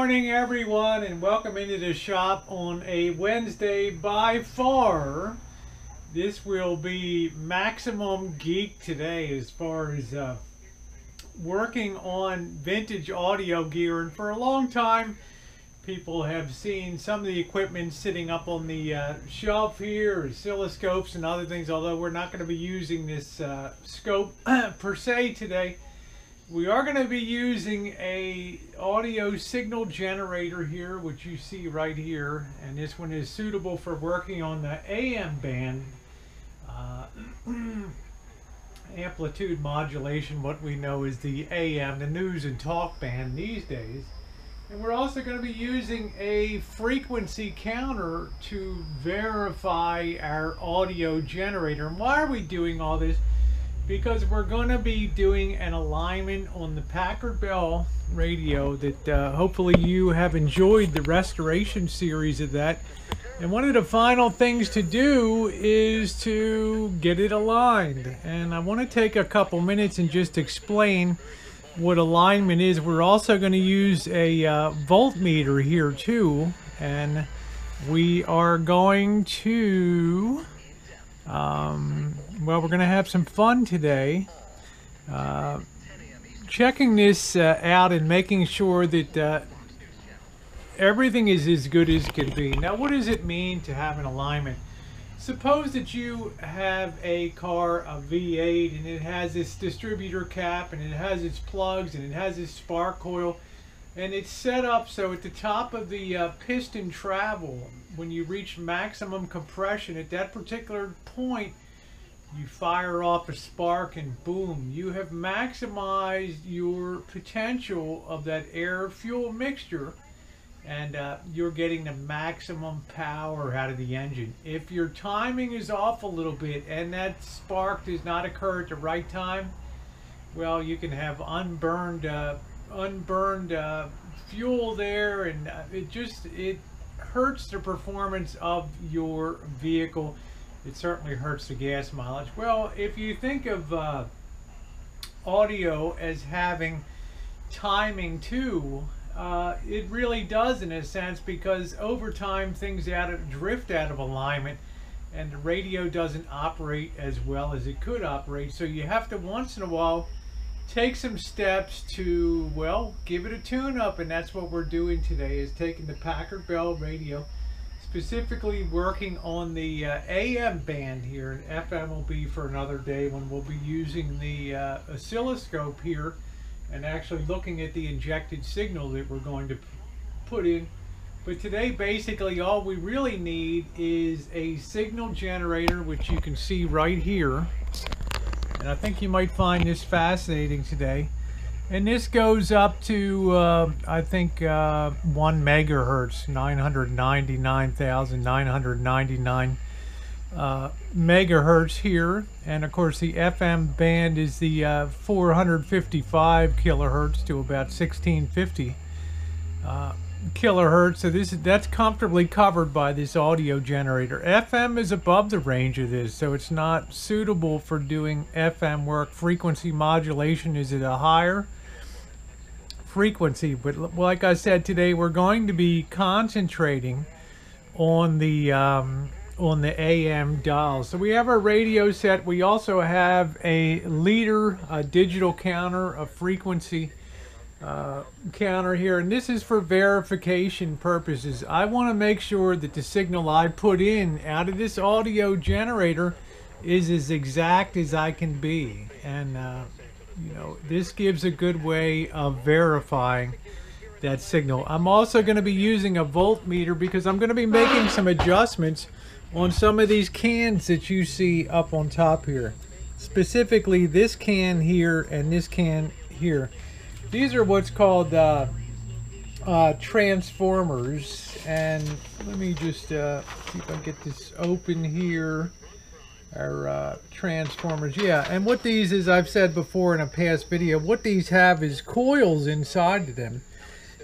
morning, everyone, and welcome into the shop on a Wednesday. By far, this will be maximum geek today as far as working on vintage audio gear. And for a long time, people have seen some of the equipment sitting up on the shelf here, oscilloscopes and other things, although we're not going to be using this scope per se today. We are going to be using a audio signal generator here, which you see right here, and this one is suitable for working on the AM band amplitude modulation, what we know is the AM, the news and talk band these days. And we're also going to be using a frequency counter to verify our audio generator. And why are we doing all this? Because we're going to be doing an alignment on the Packard Bell radio that hopefully you have enjoyed the restoration series of that. And one of the final things to do is to get it aligned. And I want to take a couple minutes and just explain what alignment is. We're also going to use a voltmeter here too. And we are going to... well, we're going to have some fun today checking this out and making sure that everything is as good as can be. Now, what does it mean to have an alignment? Suppose that you have a car, a V8, and it has this distributor cap, and it has its plugs, and it has its spark coil, and it's set up so at the top of the piston travel, when you reach maximum compression, at that particular point, you fire off a spark and boom, you have maximized your potential of that air-fuel mixture, and you're getting the maximum power out of the engine. If your timing is off a little bit and that spark does not occur at the right time, well, you can have unburned fuel there, and it hurts the performance of your vehicle. It certainly hurts the gas mileage. Well, if you think of audio as having timing too, it really does in a sense, because over time things drift out of alignment and the radio doesn't operate as well as it could operate. So you have to once in a while take some steps to, well, give it a tune-up, and that's what we're doing today, is taking the Packard Bell radio, specifically working on the AM band here, and FM will be for another day when we'll be using the oscilloscope here and actually looking at the injected signal that we're going to put in. But today, basically, all we really need is a signal generator, which you can see right here. And I think you might find this fascinating today. And this goes up to, I think, 1 megahertz, 999,999 megahertz here. And of course, the FM band is the 455 kilohertz to about 1650 kilohertz. So that's comfortably covered by this audio generator. FM is above the range of this, so it's not suitable for doing FM work. Frequency modulation is at a higher frequency, but like I said, today we're going to be concentrating on the AM dial. So we have our radio set. We also have a leader, a digital counter, a frequency counter here, and this is for verification purposes. I want to make sure that the signal I put in out of this audio generator is as exact as I can be, and you know, this gives a good way of verifying that signal. I'm also going to be using a voltmeter because I'm going to be making some adjustments on some of these cans that you see up on top here, specifically this can here and this can here. These are what's called transformers, and let me just see if I get this open here. Our transformers, yeah. And what these, as I've said before in a past video, what these have is coils inside of them,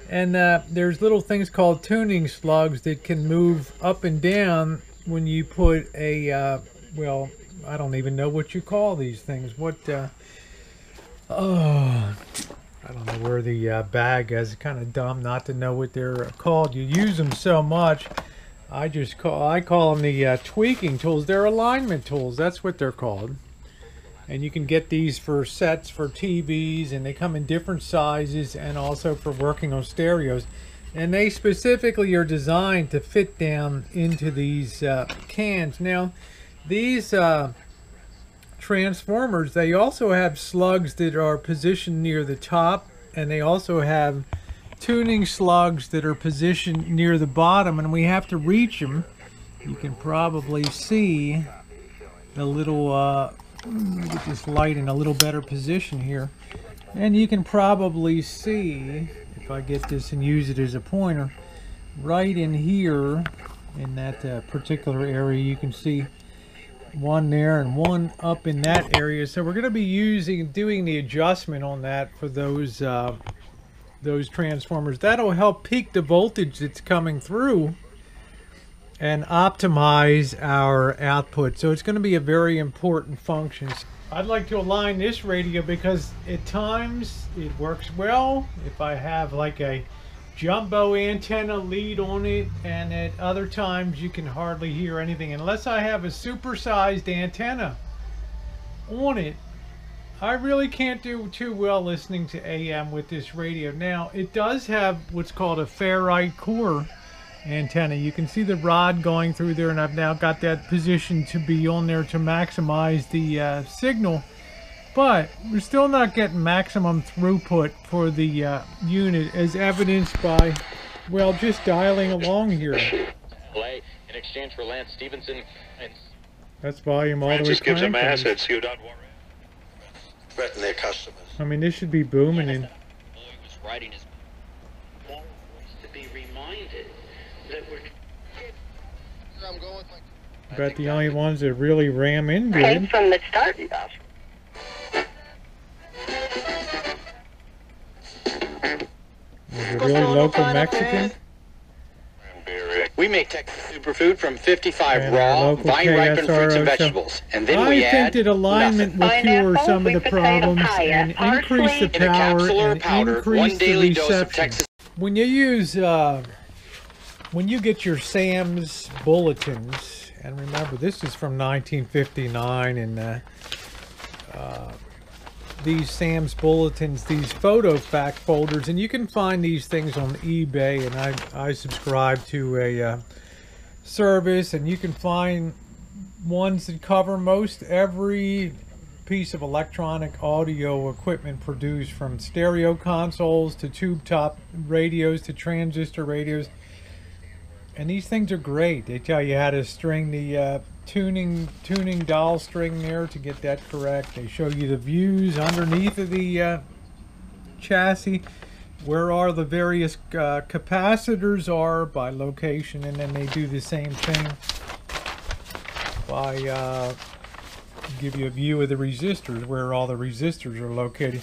and there's little things called tuning slugs that can move up and down when you put a well, I don't even know what you call these things. What I don't know where the bag is. It's kind of dumb not to know what they're called. You use them so much. I call them the tweaking tools. They're alignment tools. That's what they're called. And you can get these for sets for TVs, and they come in different sizes, and also for working on stereos. And they specifically are designed to fit down into these cans. Now, these transformers, they also have slugs that are positioned near the top, and they also have tuning slugs that are positioned near the bottom, and we have to reach them. You can probably see the little let me get this light in a little better position here, and you can probably see, if I get this and use it as a pointer, right in here in that particular area, you can see one there and one up in that area. So we're going to be doing the adjustment on that for those transformers. That'll help peak the voltage that's coming through and optimize our output. So it's going to be a very important function. I'd like to align this radio because at times it works well if I have like a jumbo antenna lead on it, and at other times you can hardly hear anything unless I have a supersized antenna on it. I really can't do too well listening to AM with this radio. Now, it does have what's called a ferrite core antenna. You can see the rod going through there, and I've now got that positioned to be on there to maximize the signal. But we're still not getting maximum throughput for the unit, as evidenced by, well, just dialing along here. In exchange for Lance Stevenson. That's volume all the way Francis gives them cranked. assets you don't worry. Threaten their customers. I mean, this should be booming in. To be reminded that we're About the only ones that really ram in Came good. from the start, Josh. Is it really local Mexican? We make Texas superfood from 55 And our raw, local vine-ripened fruits and KSRO, so vegetables. And then I we think add that alignment will nothing. cure some of Pineapple, the sweet potato problems pie, and parsley. increase the In a power capsule or and powder, one increase the daily dose of reception. Texas. When you use, when you get your Sam's bulletins, and remember this is from 1959, and these Sam's bulletins, these photo fact folders, and you can find these things on eBay, and I subscribe to a service, and you can find ones that cover most every piece of electronic audio equipment produced, from stereo consoles to tube top radios to transistor radios. And these things are great. They tell you how to string the tuning dial string there to get that correct. They show you the views underneath of the chassis, where are the various capacitors are by location, and then they do the same thing by give you a view of the resistors, where all the resistors are located.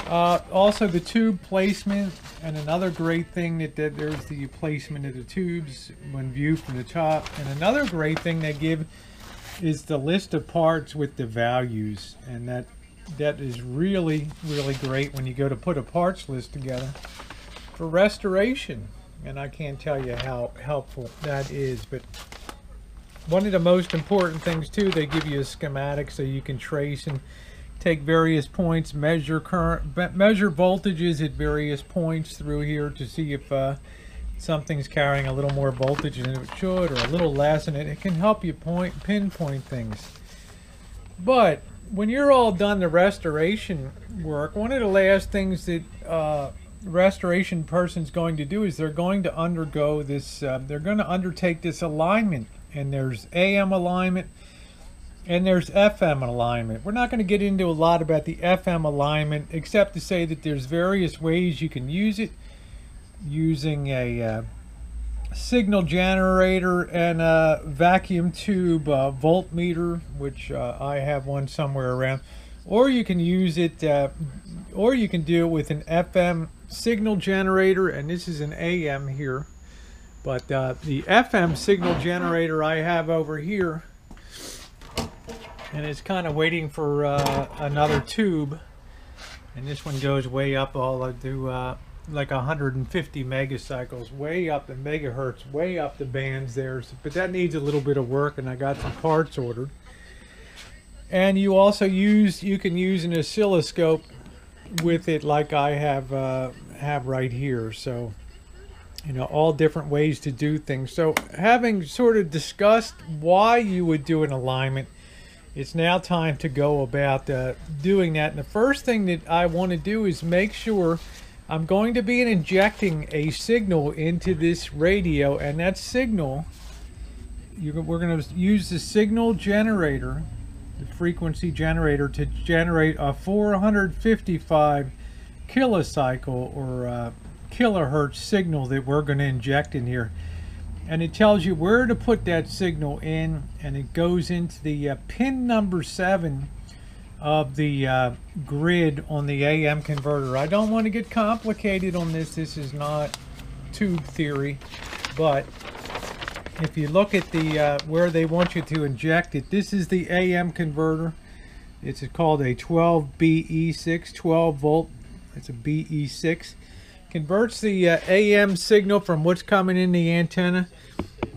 Also the tube placement, and another great thing that there's the placement of the tubes when viewed from the top. And another great thing they give is the list of parts with the values, and that is really great when you go to put a parts list together for restoration. And I can't tell you how helpful that is. But one of the most important things too, they give you a schematic so you can trace and take various points, measure voltages at various points through here to see if something's carrying a little more voltage than it should, or a little less, and it can help you pinpoint things. But when you're all done the restoration work, one of the last things that restoration person's going to do is they're going to undergo this, they're going to undertake this alignment. And there's AM alignment and there's FM alignment. We're not going to get into a lot about the FM alignment, except to say that there's various ways you can use it, using a signal generator and a vacuum tube voltmeter, which I have one somewhere around. Or you can use it, or you can do it with an FM signal generator, and this is an AM here. But the FM signal generator I have over here, and it's kind of waiting for another tube. And this one goes way up all to like 150 megacycles, way up the megahertz, way up the bands there. But that needs a little bit of work, and I got some parts ordered. And you also you can use an oscilloscope with it, like I have right here. So, you know, all different ways to do things. So having sort of discussed why you would do an alignment, it's now time to go about doing that. And the first thing that I want to do is make sure I'm going to be injecting a signal into this radio, and that signal, we're going to use the signal generator, the frequency generator, to generate a 455 kilocycle or kilohertz signal that we're going to inject in here. And it tells you where to put that signal in, and it goes into the pin number 7 of the grid on the AM converter. I don't want to get complicated on this. This is not tube theory, but if you look at the where they want you to inject it, this is the AM converter. It's called a 12BE6, 12 volt. It's a BE6. Converts the AM signal from what's coming in the antenna,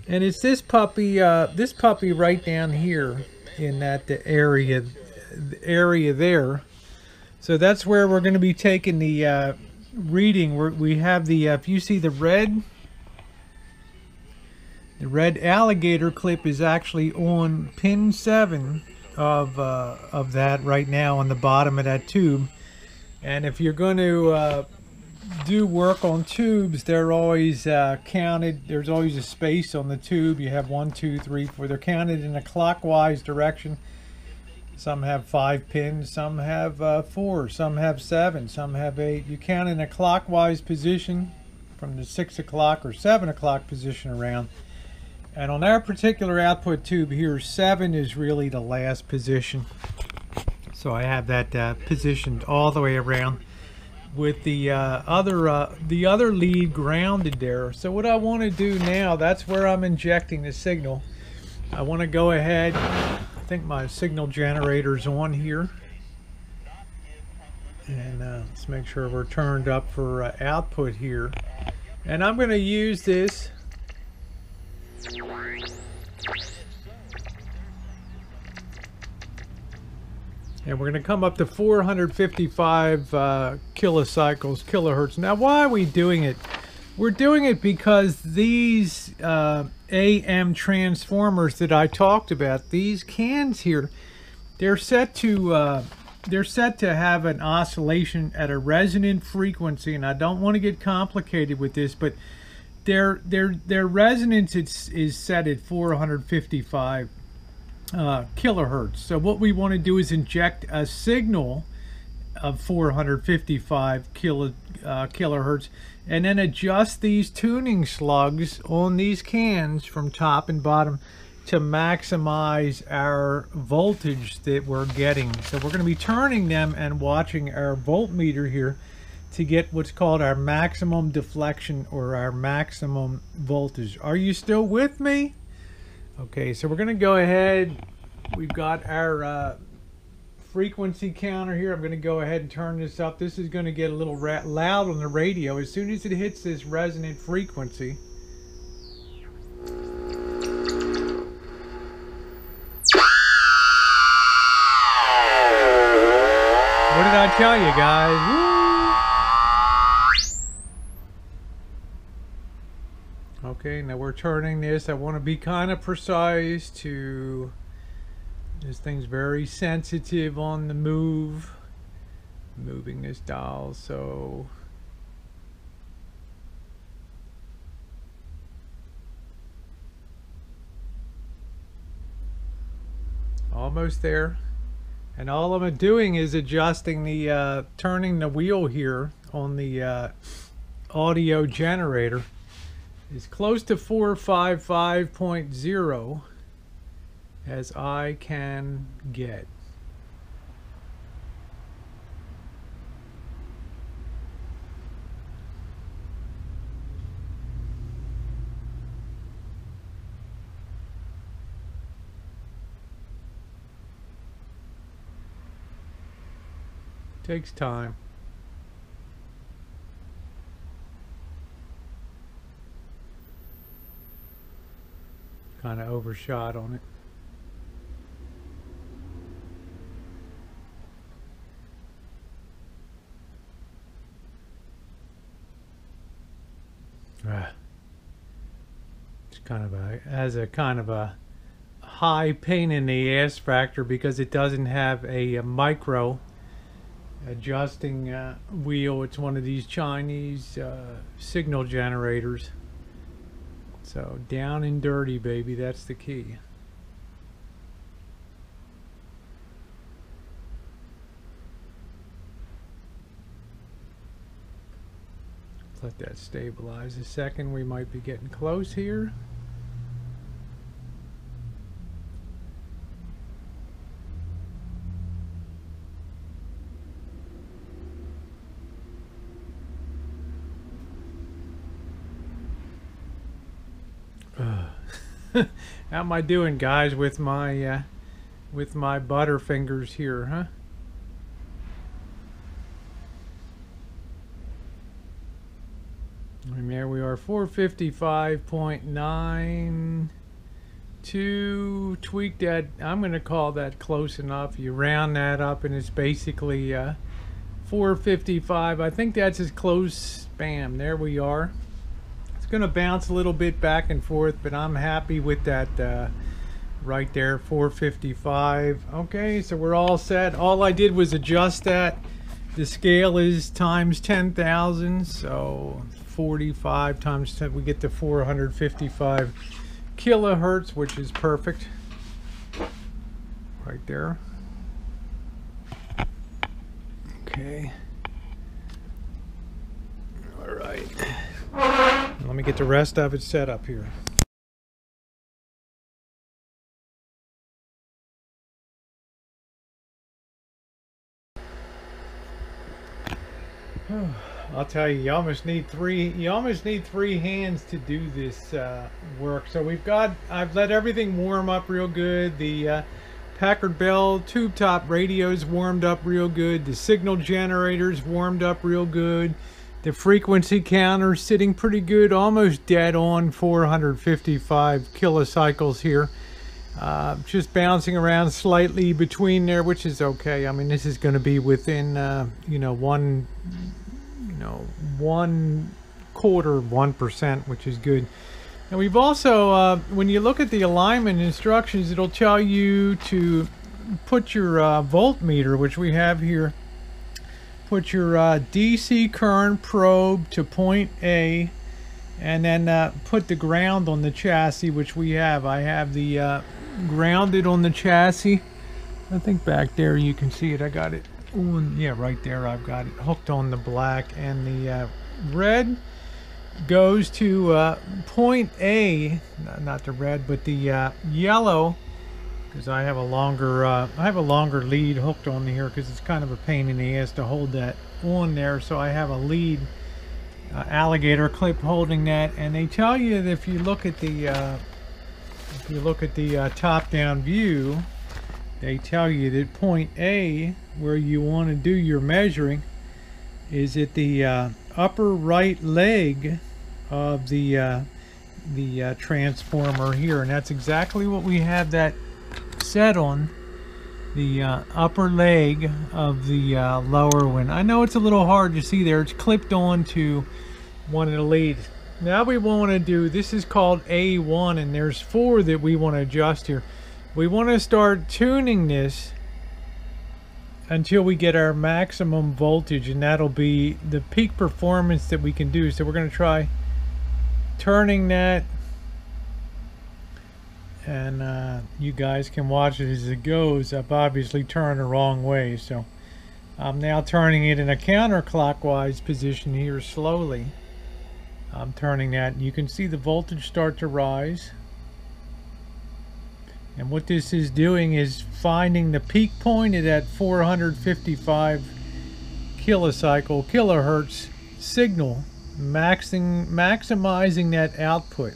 and it's this puppy right down here in that area there. So that's where we're going to be taking the reading. We have the if you see the red alligator clip is actually on pin 7 of that right now on the bottom of that tube. And if you're going to do work on tubes, they're always counted. There's always a space on the tube. You have 1, 2, 3, 4. They're counted in a clockwise direction. Some have 5 pins, some have 4, some have 7, some have 8. You count in a clockwise position from the 6 o'clock or 7 o'clock position around. And on our particular output tube here, 7 is really the last position. So I have that positioned all the way around, with the other lead grounded there. So what I want to do now, that's where I'm injecting the signal. I want to go ahead, I think my signal generator's on here, and let's make sure we're turned up for output here. And I'm going to use this and we're going to come up to 455 kilohertz. Now, why are we doing it? We're doing it because these AM transformers that I talked about, these cans here, they're set to have an oscillation at a resonant frequency, and I don't want to get complicated with this, but their resonance is set at 455 kilohertz. So what we want to do is inject a signal of 455 kilohertz, and then adjust these tuning slugs on these cans from top and bottom to maximize our voltage that we're getting. So we're going to be turning them and watching our voltmeter here to get what's called our maximum deflection or our maximum voltage. Are you still with me? Okay, so we're going to go ahead. We've got our frequency counter here. I'm going to go ahead and turn this up. This is going to get a little loud on the radio as soon as it hits this resonant frequency. What did I tell you, guys? Woo! Okay, now we're turning this. I want to be kind of precise to... This thing's very sensitive on the move. Moving this dial, so... Almost there. And all I'm doing is adjusting the, turning the wheel here on the audio generator. It's close to 455.0 as I can get. Takes time. kind of overshot on it. It's kind of has a kind of a high pain in the ass factor because it doesn't have a micro adjusting wheel. It's one of these Chinese signal generators. So down and dirty, baby, that's the key. Let that stabilize a second. We might be getting close here. How am I doing, guys, with my butterfingers here, huh? And there we are, 455.92. Tweak that. I'm going to call that close enough. You round that up, and it's basically 455. I think that's as close. Bam. There we are. It's going to bounce a little bit back and forth, but I'm happy with that right there, 455. Okay, so we're all set. All I did was adjust that. The scale is times 10,000, so 45 times 10, we get to 455 kilohertz, which is perfect right there. Okay. All right. Let me get the rest of it set up here. I'll tell you, you almost need three hands to do this work. So I've let everything warm up real good. The Packard Bell tube top radios warmed up real good. The signal generators warmed up real good. The frequency counter sitting pretty good, almost dead on 455 kilocycles here. Just bouncing around slightly between there, which is okay. I mean, this is going to be within one quarter 1%, which is good. And we've also when you look at the alignment instructions, it'll tell you to put your voltmeter, which we have here. Put your DC current probe to point A, and then put the ground on the chassis, which we have. I have the grounded on the chassis. I think back there you can see it. I got it on, yeah, right there. I've got it hooked on the black, and the red goes to point A, not the red, but the yellow, because I have a longer lead hooked on here, because it's kind of a pain in the ass to hold that on there. So I have a lead alligator clip holding that, and they tell you that if you look at the top-down view, they tell you that point A, where you want to do your measuring, is at the upper right leg of the transformer here, and that's exactly what we have that set on, the upper leg of the lower one. I know it's a little hard to see there. It's clipped on to one of the leads. Now we want to do, this is called A1, and there's 4 that we want to adjust here. We want to start tuning this until we get our maximum voltage, and that'll be the peak performance that we can do. So we're going to try turning that, and you guys can watch it as it goes. I've obviously turned the wrong way, so I'm now turning it in a counterclockwise position here slowly. I'm turning that, and you can see the voltage start to rise. And what this is doing is finding the peak point at that 455 kilohertz signal, maximizing that output.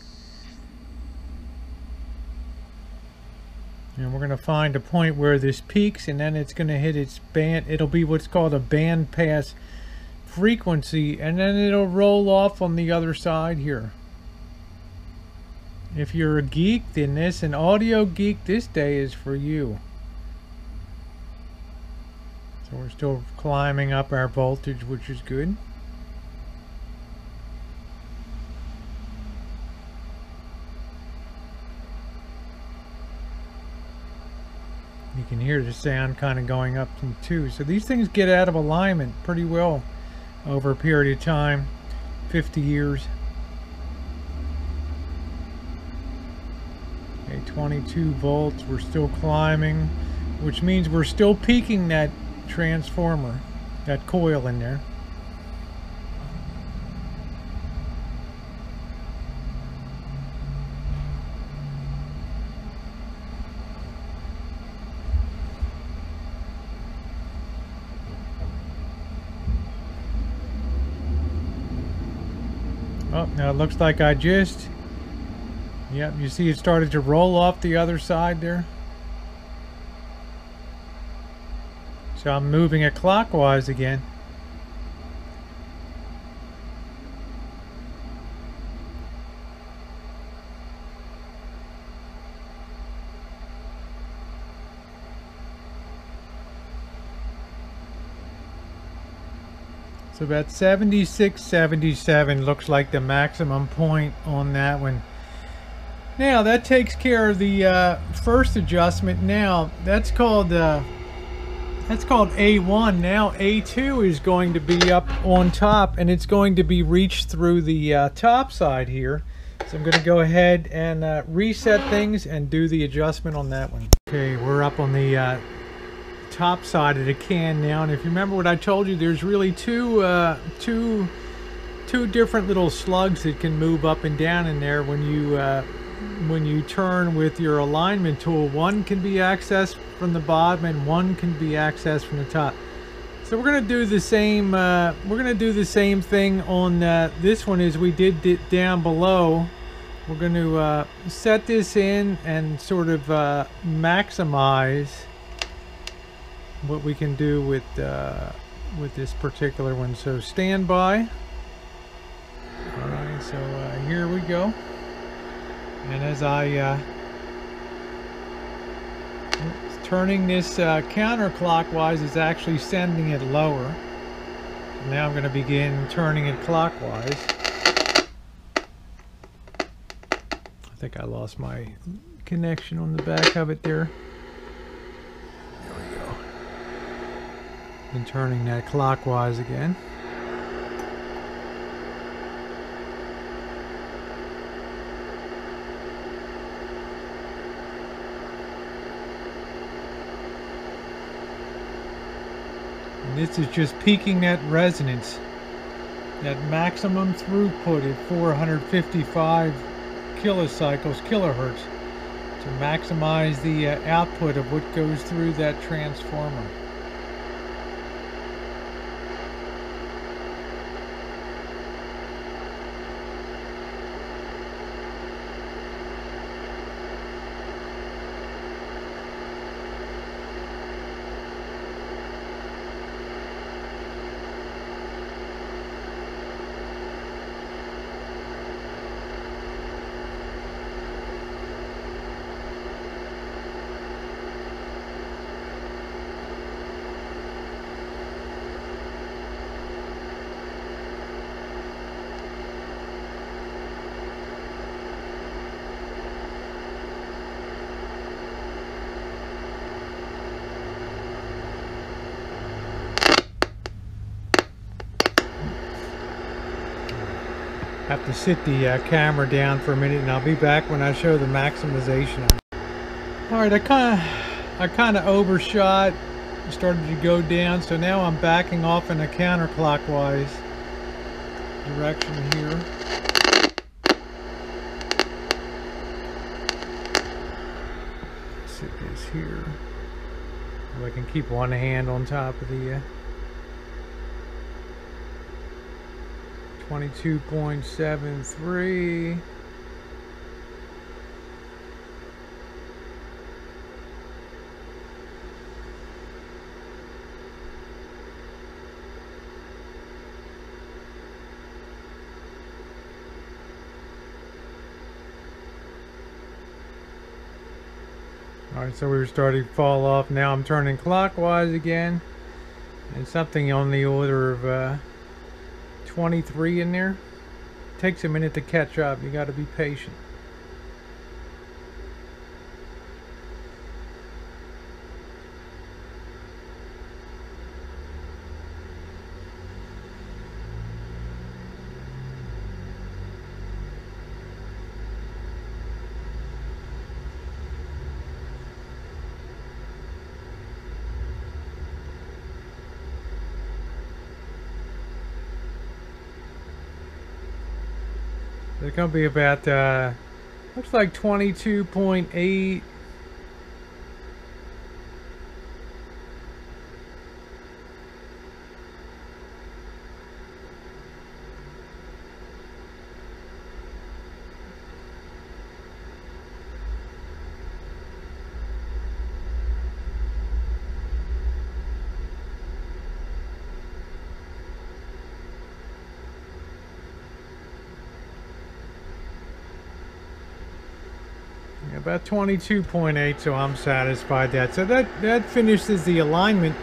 And we're going to find a point where this peaks, and then it's going to hit its band. It'll be what's called a band pass frequency, and then it'll roll off on the other side here. If you're a geek, then this, an audio geek, this day is for you. So we're still climbing up our voltage, which is good. You can hear the sound kind of going up too. So these things get out of alignment pretty well over a period of time, 50 years. Okay, 22 volts, we're still climbing, which means we're still peaking that transformer, that coil in there. Oh, now it looks like I just, yep, you see it started to roll off the other side there. So I'm moving it clockwise again. So about 76, 77 looks like the maximum point on that one. Now that takes care of the first adjustment. Now that's called A1. Now A2 is going to be up on top, and it's going to be reached through the top side here. So I'm going to go ahead and reset things and do the adjustment on that one. Okay, we're up on the top side of the can now, and if you remember what I told you, there's really two different little slugs that can move up and down in there when you turn with your alignment tool. One can be accessed from the bottom and one can be accessed from the top. So we're going to do the same thing on this one as we did down below. We're going to set this in and sort of maximize what we can do with this particular one. So stand by. All right, so here we go. And as I turning this counterclockwise is actually sending it lower. Now I'm going to begin turning it clockwise. I think I lost my connection on the back of it there. There we go. And turning that clockwise again. And this is just peaking that resonance, that maximum throughput at 455 kilohertz to maximize the output of what goes through that transformer. Have to sit the camera down for a minute, and I'll be back when I show the maximization. All right, I kind of overshot, started to go down, so now I'm backing off in a counterclockwise direction here. Sit this here, so I can keep one hand on top of the 22.73. Alright, so we were starting to fall off. Now I'm turning clockwise again. And something on the order of 23 in there. Takes a minute to catch up. You got to be patient. It's going to be about, looks like 22.8. About 22.8, so I'm satisfied that. So that finishes the alignment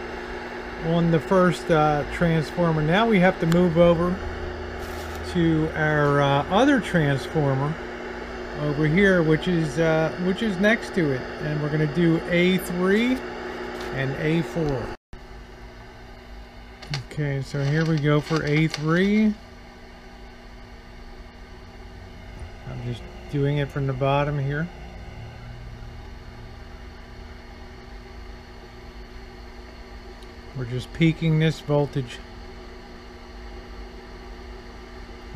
on the first transformer. Now we have to move over to our other transformer over here, which is next to it, and we're going to do A3 and A4. Okay, so here we go for A3. I'm just doing it from the bottom here. We're just peaking this voltage.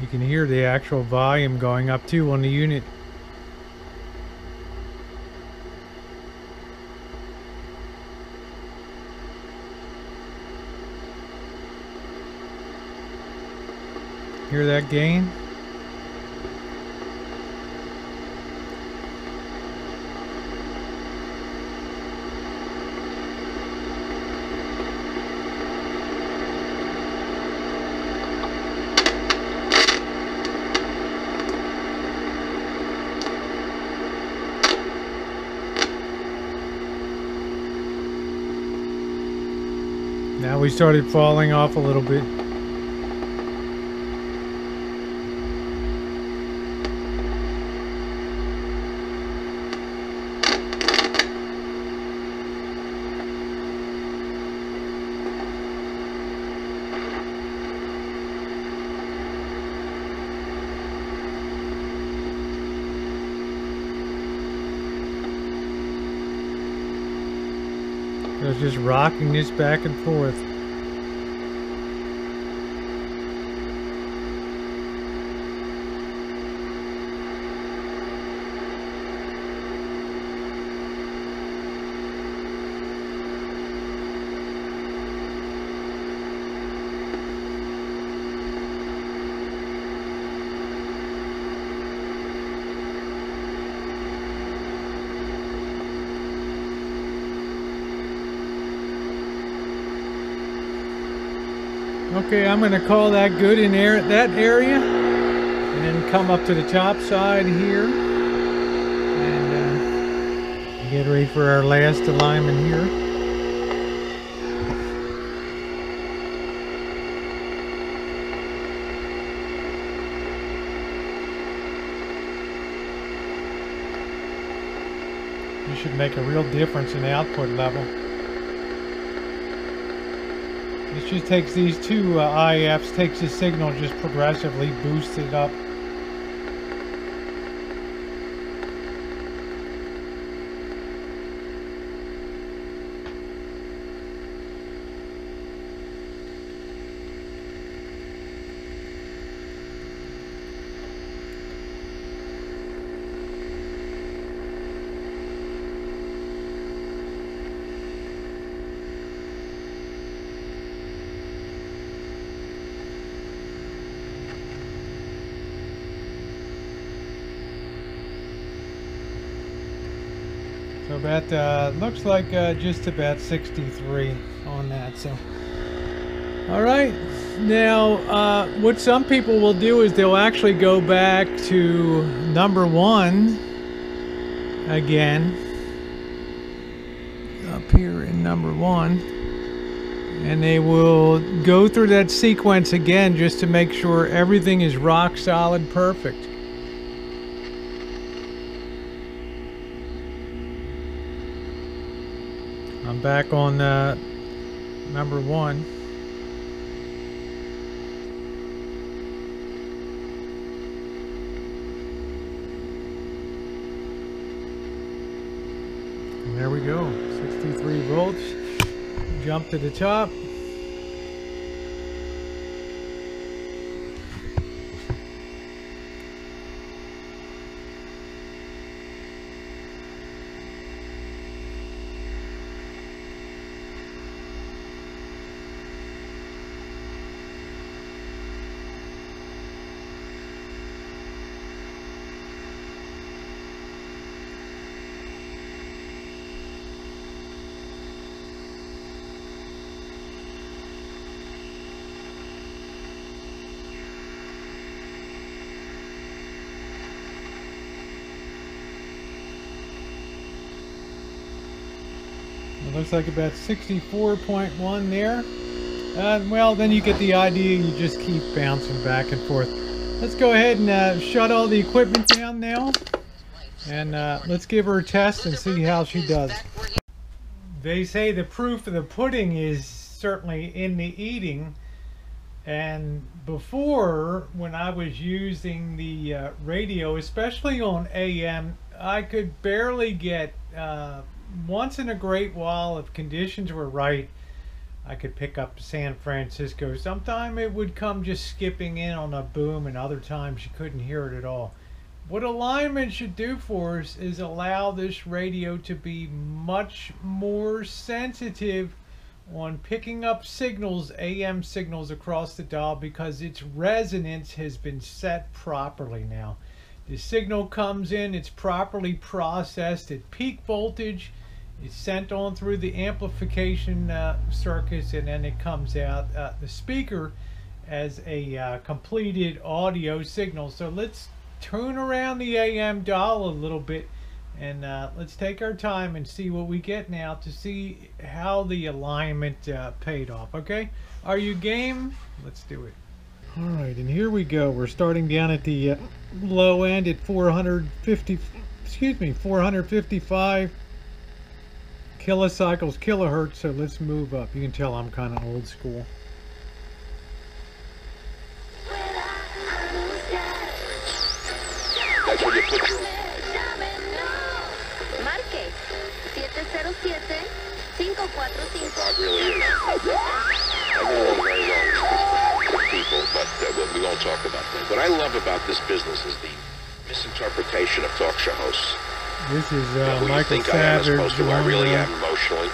You can hear the actual volume going up too on the unit. Hear that gain? Now we started falling off a little bit. I was just rocking this back and forth. Okay, I'm going to call that good in there, that area, and then come up to the top side here and get ready for our last alignment here. This should make a real difference in output level. This just takes these two IFs, takes the signal, just progressively boosts it up. So about, looks like just about 63 on that. So, all right. Now, what some people will do is they'll actually go back to number 1 again up here in number 1. And they will go through that sequence again just to make sure everything is rock solid perfect. I'm back on number 1. And there we go, 63 volts. Jump to the top. It looks like about 64.1 there. Well, then you get the idea. You just keep bouncing back and forth. Let's go ahead and shut all the equipment down now. And let's give her a test and see how she does. They say the proof of the pudding is certainly in the eating. And before, when I was using the radio, especially on AM, I could barely get... once in a great while, if conditions were right, I could pick up San Francisco. Sometimes it would come just skipping in on a boom, and other times you couldn't hear it at all. What alignment should do for us is allow this radio to be much more sensitive on picking up signals, AM signals across the dial, because its resonance has been set properly now. The signal comes in, it's properly processed at peak voltage, it's sent on through the amplification circuits, and then it comes out the speaker as a completed audio signal. So let's turn around the AM dial a little bit, and let's take our time and see what we get now to see how the alignment paid off. Okay, are you game? Let's do it. All right, and here we go. We're starting down at the low end at 455 kilocycles kilohertz. So let's move up. You can tell I'm kind of old school. That's where you put your... Marque 707-545. God really is. I get along very well with people, but we won't talk about that. What I love about this business is the misinterpretation of talk show hosts. This is who Michael you think Savage, I am as opposed to who I really am emotionally,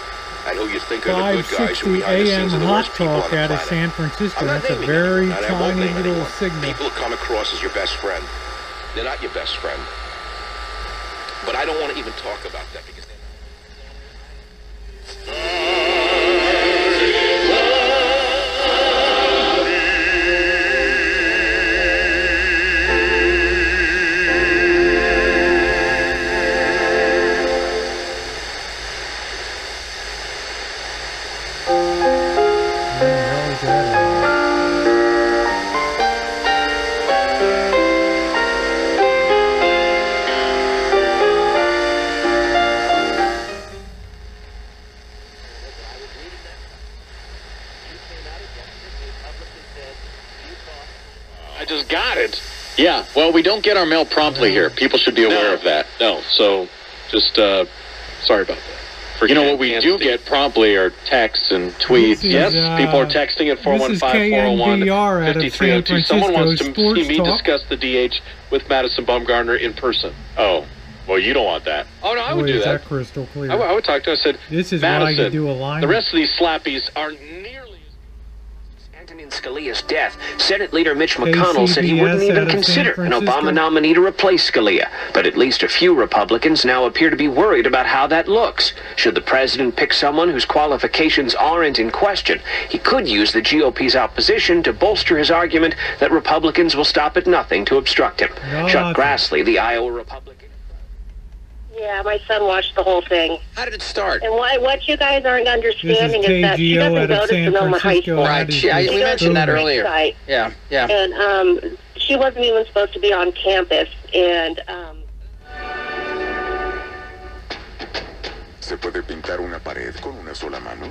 and who you think are the good guys who 560 behind the AM scenes are the hot worst people on talk the out of planet. San Francisco. I'm not That's a naming very anyone, and I won't tiny name little anyone. signal. People come across as your best friend. They're not your best friend. But I don't want to even talk about that because they're I just got it. Yeah, well, we don't get our mail promptly here. People should be aware of that. No, so just sorry about that. You know what we do get promptly are texts and tweets. Yes, people are texting at 415-401-5302. Someone wants to see me discuss the DH with Madison Bumgarner in person. Oh, well, you don't want that. Oh, no, I would do that. Crystal clear. I would talk to him. I said, This is Madison, why you do a line. the rest of these slappies are nearly Antonin Scalia's death, Senate Leader Mitch McConnell said he wouldn't even consider an Obama nominee to replace Scalia. But at least a few Republicans now appear to be worried about how that looks. Should the president pick someone whose qualifications aren't in question, he could use the GOP's opposition to bolster his argument that Republicans will stop at nothing to obstruct him. Chuck Grassley, the Iowa Republican. Yeah, my son watched the whole thing. How did it start? And what you guys aren't understanding is that she doesn't go to Sonoma High School. Right, we mentioned that earlier. Yeah. And she wasn't even supposed to be on campus. And ¿Se puede pintar una pared con una sola mano?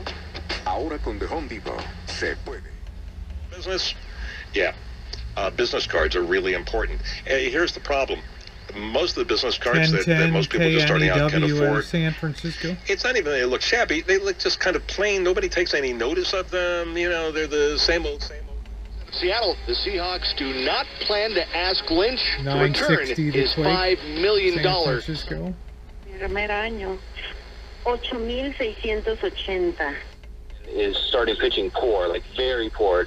Ahora con The Home Depot, se puede. Business? Yeah. Business cards are really important. Here's the problem. Most of the business cards that most people just starting out can afford. San Francisco. It's not even they look shabby. They look just kind of plain. Nobody takes any notice of them. You know, they're the same old. Seattle, the Seahawks do not plan to ask Lynch to return his $5 million. San Francisco. Primer año, 8,680. Is starting pitching poor, like very poor.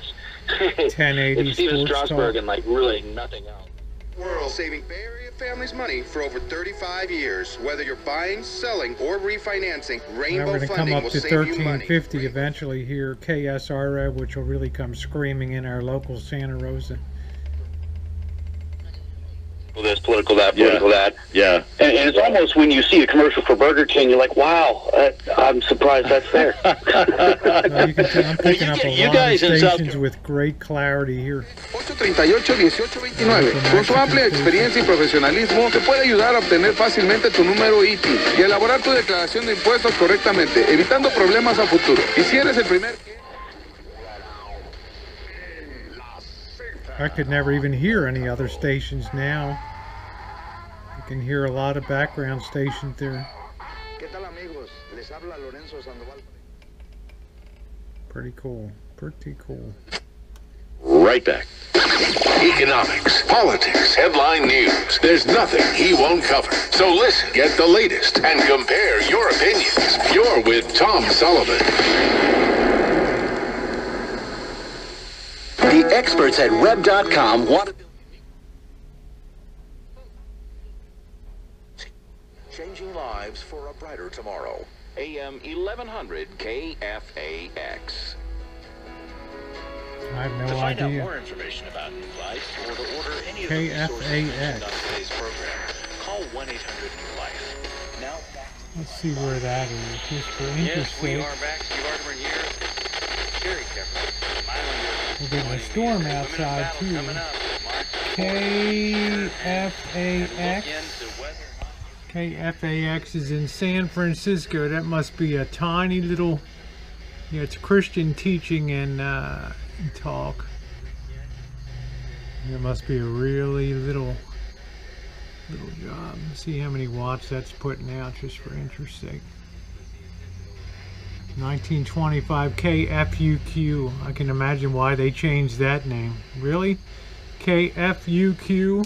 It's 1080 it's Steven Strasburg and like really nothing else. World saving Bay Area families money for over 35 years. Whether you're buying, selling, or refinancing, Rainbow Funding will save you money. We're going to come up to 1350 eventually here, KSRA, which will really come screaming in our local Santa Rosa. This, political that, political that. Yeah. And it's almost when you see a commercial for Burger King, you're like, wow, I'm surprised that's there. Well, you can tell I'm picking up a lot of stations with great clarity here. 838-1829. Con su amplia experiencia y profesionalismo, te puede ayudar a obtener fácilmente tu número ITIN y elaborar tu declaración de impuestos correctamente, evitando problemas a futuro. Y si eres el primer... I could never even hear any other stations now. You can hear a lot of background stations there. Pretty cool. Pretty cool. Right back. Economics, politics, headline news. There's nothing he won't cover. So listen, get the latest, and compare your opinions. You're with Tom Sullivan. The experts at Web.com want to... Changing lives for a brighter tomorrow. AM 1100 KFAX. I have no idea. To find out more information about New Life or to order any of the resources mentioned on today's program, call 1-800-NEW-LIFE. Now, let's see where that is, just for interest sake. Yes, we are back. Steve Arterburn here. Very careful. We're getting a storm outside too. KFAX. KFAX is in San Francisco. That must be a tiny little, yeah, it's Christian teaching and talk. It must be a really little job. See how many watts that's putting out, just for interest sake. 1925 KFUQ. I can imagine why they changed that name. Really? KFUQ.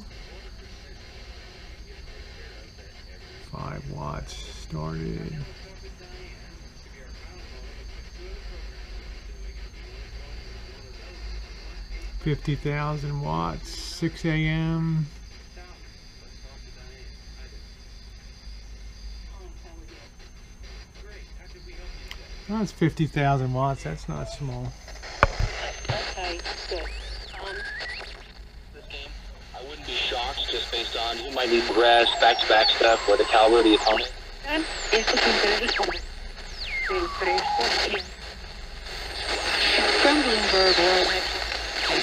5 watts started. $50,000 watts. 6 a.m. Oh, it's 50,000 watts. That's not small. Okay, good. This game, I wouldn't be shocked just based on who might need progress, back-to-back stuff, or the caliber of the opponent. From Bloomberg World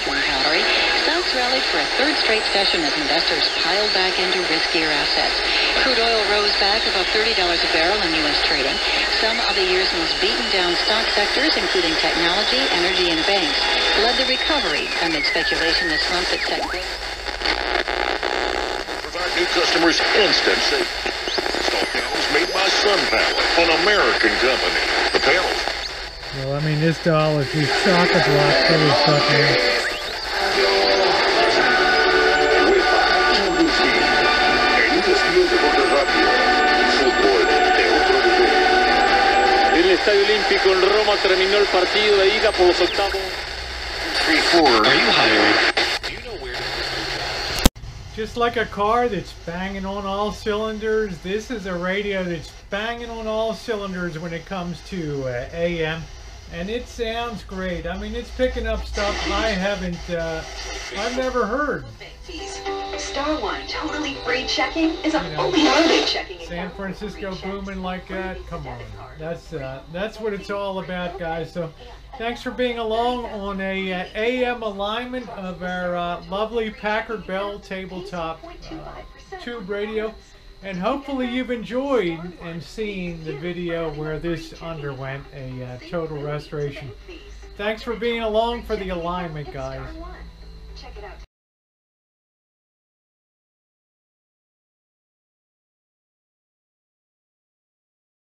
Gallery, stocks rallied for a third straight session as investors piled back into riskier assets. Crude oil rose back above $30 a barrel in U.S. trading. Some of the year's most beaten down stock sectors, including technology, energy, and banks, led the recovery amid speculation the slump that set growth. Provide new customers instant savings. Install panels made by SunPower, an American company. The panels. Well, I mean, this doll is just chocolate block full of stuff here. El Estadio Olímpico en Roma terminó el partido de ida por los octavos. 3-4. Are you hiring? Just like a car that's banging on all cylinders, this is a radio that's banging on all cylinders when it comes to AM. And it sounds great. I mean, it's picking up stuff I haven't, I've never heard. Star One totally free checking is a fully loaded checking account. San Francisco booming like that. Come on, that's what it's all about, guys. So thanks for being along on a AM alignment of our lovely Packard Bell tabletop tube radio. And hopefully you've enjoyed and seen the video where this underwent a total restoration. Thanks for being along for the alignment, guys.